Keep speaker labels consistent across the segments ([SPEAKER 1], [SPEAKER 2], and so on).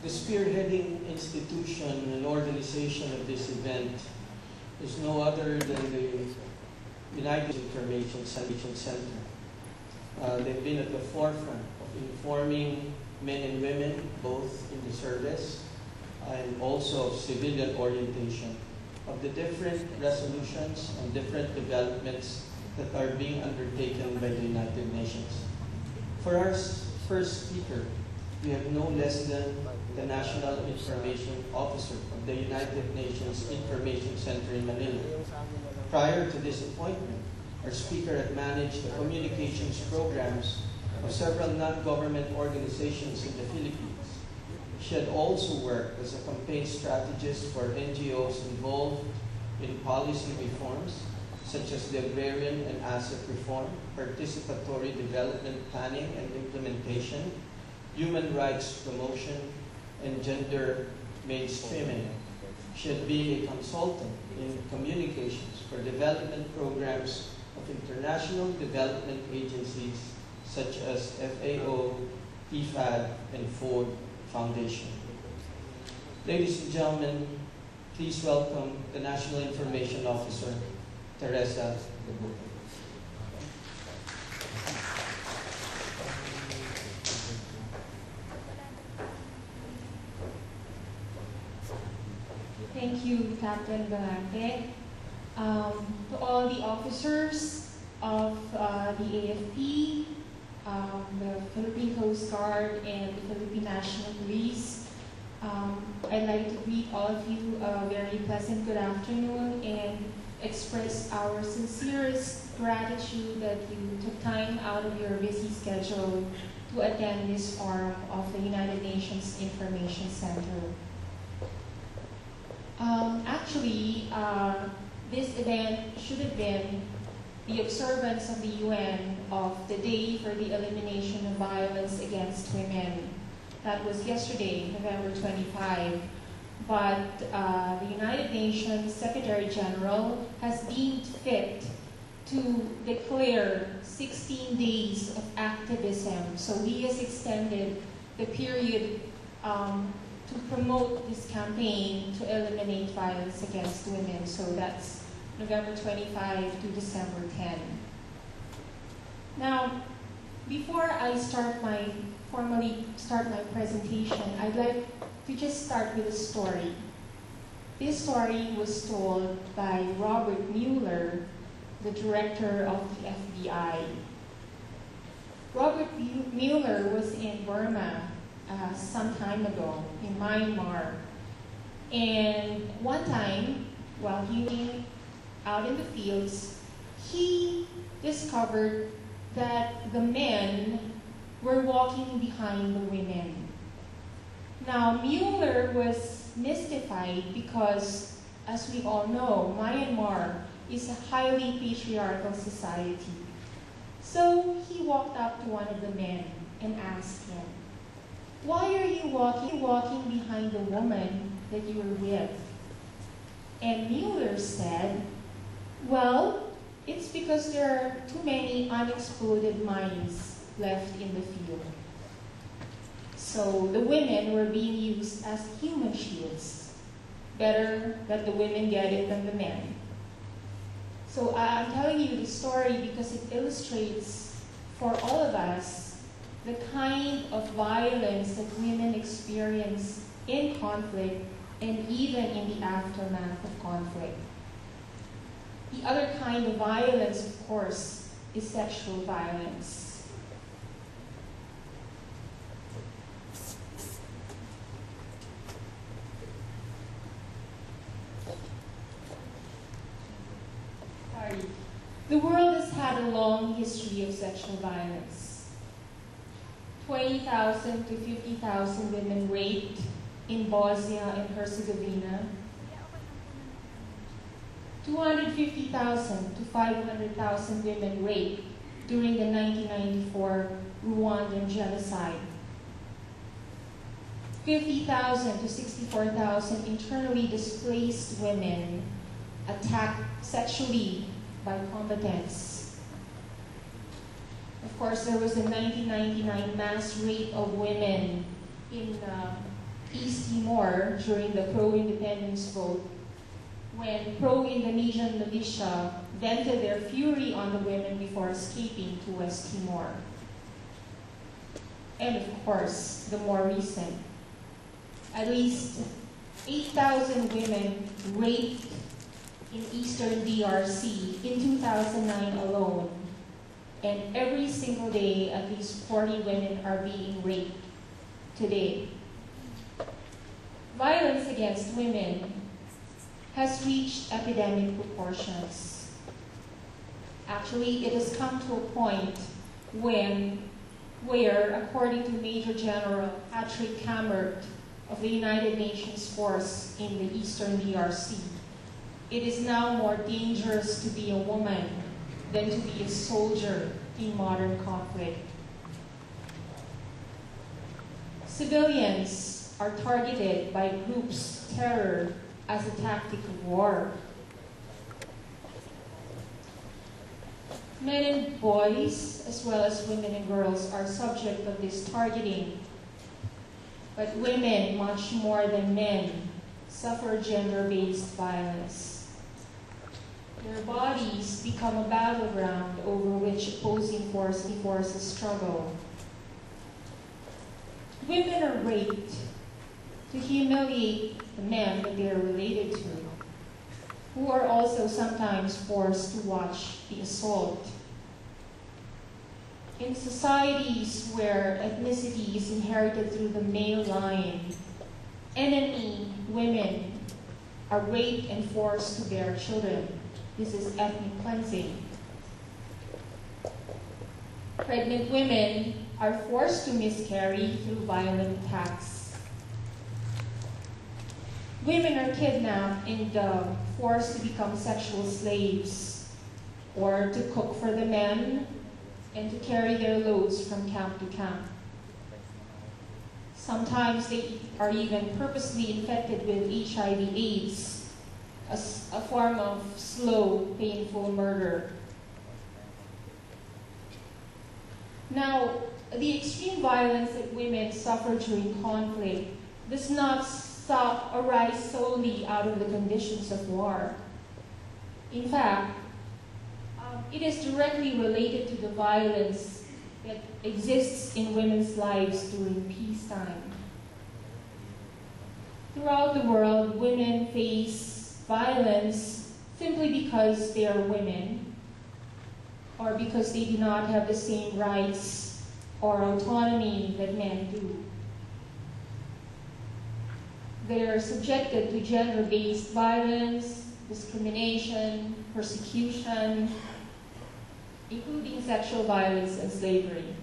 [SPEAKER 1] The spearheading institution and organization of this event is no other than the United Information Center. They've been at the forefront of informing men and women, both in the service and also of civilian orientation, of the different resolutions and different developments that are being undertaken by the United Nations. For our first speaker, we have no less than the National Information Officer of the United Nations Information Center in Manila. Prior to this appointment, our speaker had managed the communications programs of several non-government organizations in the Philippines. She had also worked as a campaign strategist for NGOs involved in policy reforms, such as the agrarian and asset reform, participatory development planning and implementation, human rights promotion, and gender mainstreaming. She had been a consultant in communications for development programs of international development agencies such as FAO, IFAD, and Ford Foundation. Ladies and gentlemen, please welcome the National Information Officer, Teresa Lebuca.
[SPEAKER 2] Thank you, Captain Galante. To all the officers of the AFP, the Philippine Coast Guard, and the Philippine National Police, I'd like to greet all of you a very pleasant good afternoon and express our sincerest gratitude that you took time out of your busy schedule to attend this forum of the United Nations Information Center. Actually, this event should have been the observance of the UN of the Day for the Elimination of Violence Against Women. That was yesterday, November 25. But the United Nations Secretary General has deemed fit to declare 16 days of activism. So he has extended the period to promote this campaign to eliminate violence against women. So that's November 25 to December 10. Now, before I formally start my presentation, I'd like to just start with a story. This story was told by Robert Mueller, the director of the FBI. Robert Mueller was in Burma some time ago, in Myanmar. And one time, while he was out in the fields, he discovered that the men were walking behind the women. Now, Mueller was mystified because, as we all know, Myanmar is a highly patriarchal society. So he walked up to one of the men and asked him, "Why are you walking behind the woman that you were with?" And Mueller said, "Well, it's because there are too many unexploded mines left in the field." So the women were being used as human shields. Better that the women get it than the men. So I'm telling you this story because it illustrates for all of us the kind of violence that women experience in conflict and even in the aftermath of conflict. The other kind of violence, of course, is sexual violence. The world has had a long history of sexual violence. 20,000 to 50,000 women raped in Bosnia and Herzegovina. 250,000 to 500,000 women raped during the 1994 Rwandan genocide. 50,000 to 64,000 internally displaced women attacked sexually by combatants. Of course, there was a 1999 mass rape of women in East Timor during the pro-independence vote, when pro-Indonesian militia vented their fury on the women before escaping to West Timor. And of course, the more recent, at least 8,000 women raped in eastern DRC in 2009 alone, and every single day at least 40 women are being raped today. Violence against women has reached epidemic proportions. Actually, it has come to a point where, according to Major General Patrick Kammert of the United Nations Force in the Eastern DRC, it is now more dangerous to be a woman than to be a soldier in modern conflict. Civilians are targeted by groups' terror as a tactic of war. Men and boys, as well as women and girls, are subject of this targeting. But women, much more than men, suffer gender-based violence. Their bodies become a battleground over which opposing forces struggle. Women are raped to humiliate the men that they are related to, who are also sometimes forced to watch the assault. In societies where ethnicity is inherited through the male line, enemy women are raped and forced to bear children. This is ethnic cleansing. Pregnant women are forced to miscarry through violent attacks. Women are kidnapped and forced to become sexual slaves, or to cook for the men and to carry their loads from camp to camp. Sometimes they are even purposely infected with HIV/AIDS, a form of slow, painful murder. Now, the extreme violence that women suffer during conflict does not arise solely out of the conditions of war. In fact, it is directly related to the violence that exists in women's lives during peacetime. Throughout the world, women face violence simply because they are women, or because they do not have the same rights or autonomy that men do. They are subjected to gender-based violence, discrimination, persecution, including sexual violence and slavery.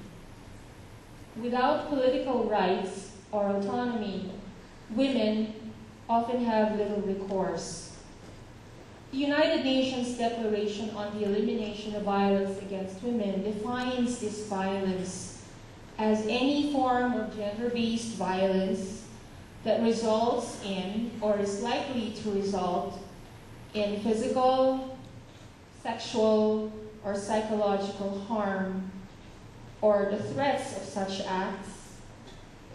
[SPEAKER 2] Without political rights or autonomy, women often have little recourse. The United Nations Declaration on the Elimination of Violence Against Women defines this violence as any form of gender-based violence that results in, or is likely to result in, physical, sexual, or psychological harm, or the threats of such acts,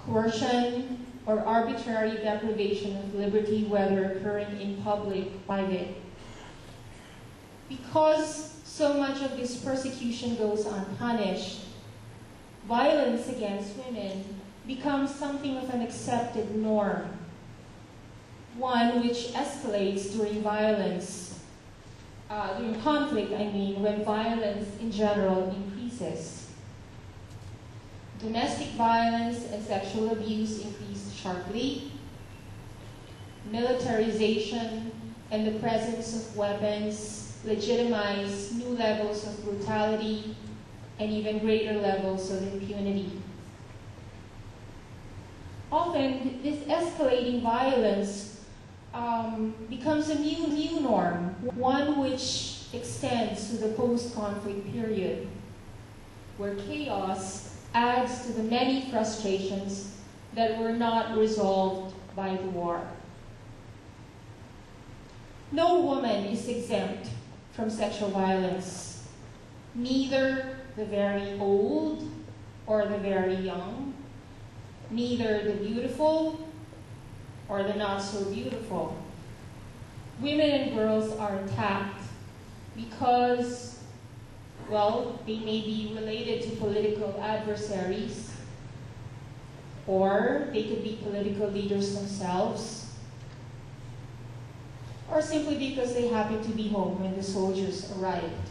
[SPEAKER 2] coercion, or arbitrary deprivation of liberty, whether occurring in public, private. Because so much of this persecution goes unpunished, violence against women becomes something of an accepted norm, one which escalates during conflict, when violence in general increases. Domestic violence and sexual abuse increase sharply. Militarization and the presence of weapons legitimize new levels of brutality and even greater levels of impunity. Often, this escalating violence becomes a new norm, one which extends to the post-conflict period, where chaos adds to the many frustrations that were not resolved by the war. No woman is exempt from sexual violence, neither the very old or the very young, neither the beautiful or the not so beautiful. Women and girls are attacked because, well, they may be related to political adversaries, or they could be political leaders themselves, or simply because they happened to be home when the soldiers arrived.